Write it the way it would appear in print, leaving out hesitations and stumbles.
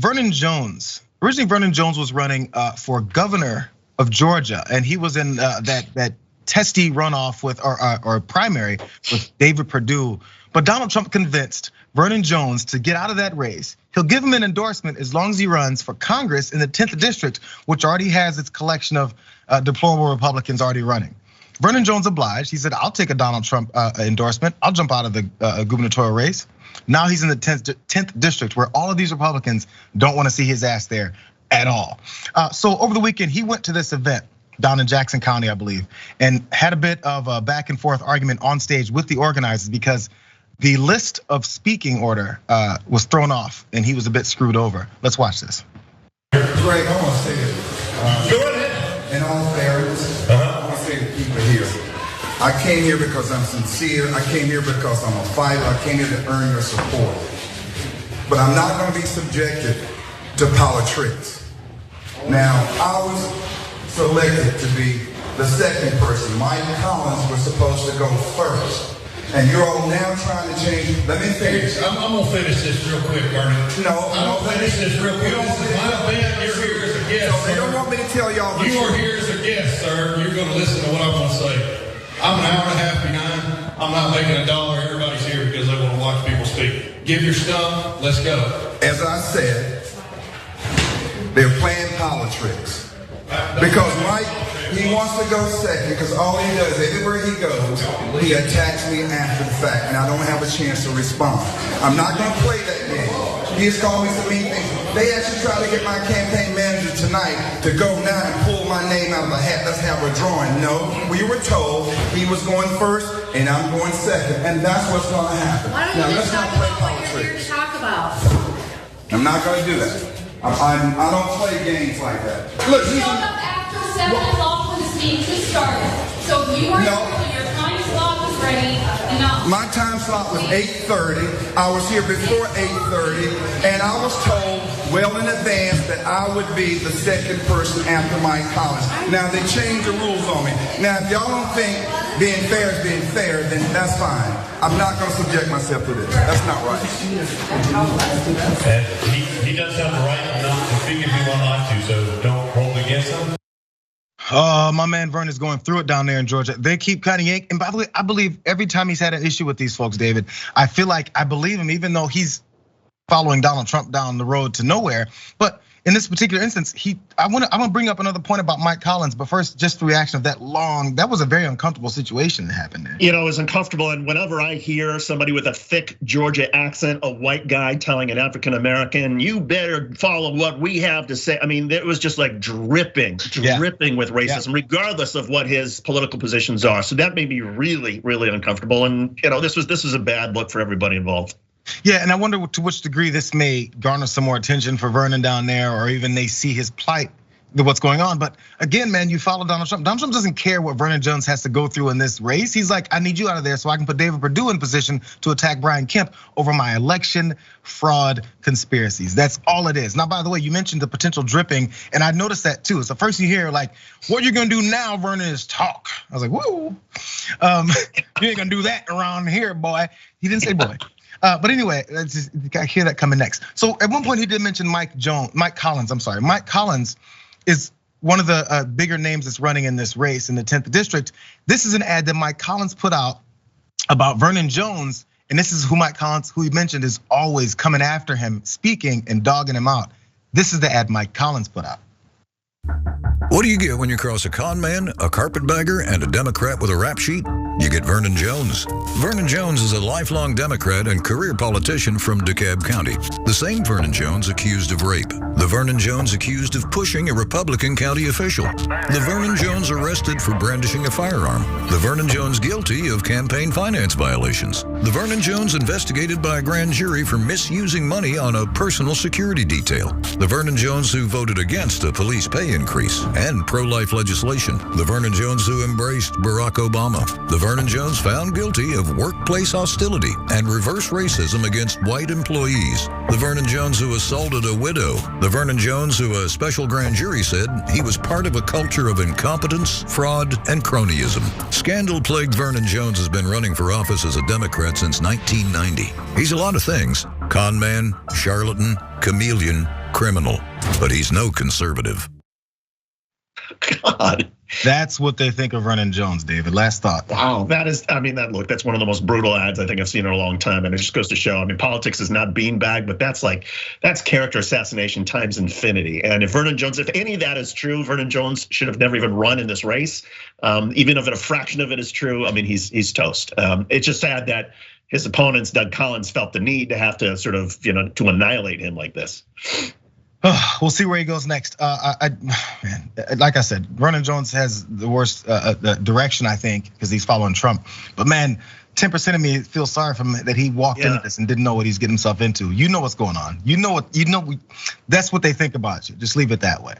Vernon Jones. Originally, Vernon Jones was running for governor of Georgia, and he was in that testy runoff with or primary with David Perdue. But Donald Trump convinced Vernon Jones to get out of that race. He'll give him an endorsement as long as he runs for Congress in the 10th district, which already has its collection of deplorable Republicans already running. Vernon Jones obliged. He said, "I'll take a Donald Trump endorsement. I'll jump out of the gubernatorial race." Now he's in the 10th district, where all of these Republicans don't want to see his ass there at all. So over the weekend, he went to this event down in Jackson County, I believe, and had a bit of a back and forth argument on stage with the organizers because the list of speaking order was thrown off and he was a bit screwed over. Let's watch this. Greg, I want to say this. Go ahead. In all fairness, I want to say to people here, I came here because I'm sincere. I came here because I'm a fighter. I came here to earn your support. But I'm not going to be subjected to politics. Now, I was selected to be the second person. Mike Collins was supposed to go first. And you're all now trying to change. Let me finish. I'm gonna finish this real quick, Vernon. No, I'm gonna finish this real quick. This is my event. You're here as a guest. So they don't want me to tell y'all the You are truth. here as a guest, sir. You're gonna listen to what I'm gonna say. I'm an hour and a half behind. I'm not making a dollar. Everybody's here because they want to watch people speak. Give your stuff. Let's go. As I said, they're playing politics. Because Mike, he wants to go second because all he does, everywhere he goes, he attacks me after the fact, and I don't have a chance to respond. I'm not going to play that game. He has called me some mean things. They actually tried to get my campaign manager tonight to go now and pull my name out of a hat. Let's have a drawing. No, we were told he was going first and I'm going second, and that's what's going to happen. Why don't you just talk about what you're here to talk about? I'm not going to do that. I don't play games like that. Look, You showed up after 7 o'clock when the speeches started. So if you weren't No. here when your time slot was ready, enough. my time slot was 8:30. I was here before 8:30, and I was told well in advance that I would be the second person after Mike Collins. Now they changed the rules on me. Now if y'all don't think being fair is being fair, then that's fine. I'm not going to subject myself to this. That's not right. And he does have the right not to speak if he would like to, so don't hold against him. My man Vern is going through it down there in Georgia. They keep cutting yank. And by the way, I believe every time he's had an issue with these folks, David, I feel like I believe him, even though he's following Donald Trump down the road to nowhere. But in this particular instance, I'm gonna bring up another point about Mike Collins, but first, just the reaction of that was a very uncomfortable situation that happened there. You know, it was uncomfortable, and whenever I hear somebody with a thick Georgia accent, a white guy telling an African American, "You better follow what we have to say," I mean, it was just like dripping with racism, regardless of what his political positions are. So that made me really, really uncomfortable, and you know, this was a bad look for everybody involved. Yeah, and I wonder to which degree this may garner some more attention for Vernon down there, or even they see his plight, what's going on. But again, man, you follow Donald Trump. Donald Trump doesn't care what Vernon Jones has to go through in this race. He's like, I need you out of there so I can put David Perdue in position to attack Brian Kemp over my election fraud conspiracies. That's all it is. Now, by the way, you mentioned the potential dripping, and I noticed that too. It's the first you hear, like, what you're gonna do now, Vernon, is talk. I was like, whoa, you ain't gonna do that around here, boy. He didn't say boy. But anyway, I hear that coming next. So at one point he did mention Mike Collins. I'm sorry, Mike Collins is one of the bigger names that's running in this race in the 10th district. This is an ad that Mike Collins put out about Vernon Jones, and this is who Mike Collins, who he mentioned, is always coming after him, speaking and dogging him out. This is the ad Mike Collins put out. What do you get when you cross a con man, a carpetbagger, and a Democrat with a rap sheet? You get Vernon Jones. Vernon Jones is a lifelong Democrat and career politician from DeKalb County. The same Vernon Jones accused of rape. The Vernon Jones accused of pushing a Republican county official. The Vernon Jones arrested for brandishing a firearm. The Vernon Jones guilty of campaign finance violations. The Vernon Jones investigated by a grand jury for misusing money on a personal security detail. The Vernon Jones who voted against a police pay increase and pro-life legislation. The Vernon Jones who embraced Barack Obama. The Vernon Jones found guilty of workplace hostility and reverse racism against white employees. The Vernon Jones who assaulted a widow. The Vernon Jones who a special grand jury said he was part of a culture of incompetence, fraud, and cronyism. Scandal-plagued Vernon Jones has been running for office as a Democrat since 1990. He's a lot of things: con man, charlatan, chameleon, criminal, but he's no conservative. God. That's what they think of Vernon Jones, David. Last thought. Wow, that's one of the most brutal ads I think I've seen in a long time, and it just goes to show. I mean, politics is not beanbag, but that's character assassination times infinity. And if Vernon Jones, if any of that is true, Vernon Jones should have never even run in this race. Even if a fraction of it is true, I mean, he's toast. It's just sad that his opponents, Doug Collins, felt the need to have to sort of, to annihilate him like this. We'll see where he goes next. Man, like I said, Vernon Jones has the worst direction, I think, because he's following Trump. But man, 10% of me feels sorry for him that he walked into this and didn't know what he's getting himself into. You know what's going on. That's what they think about you. Just leave it that way.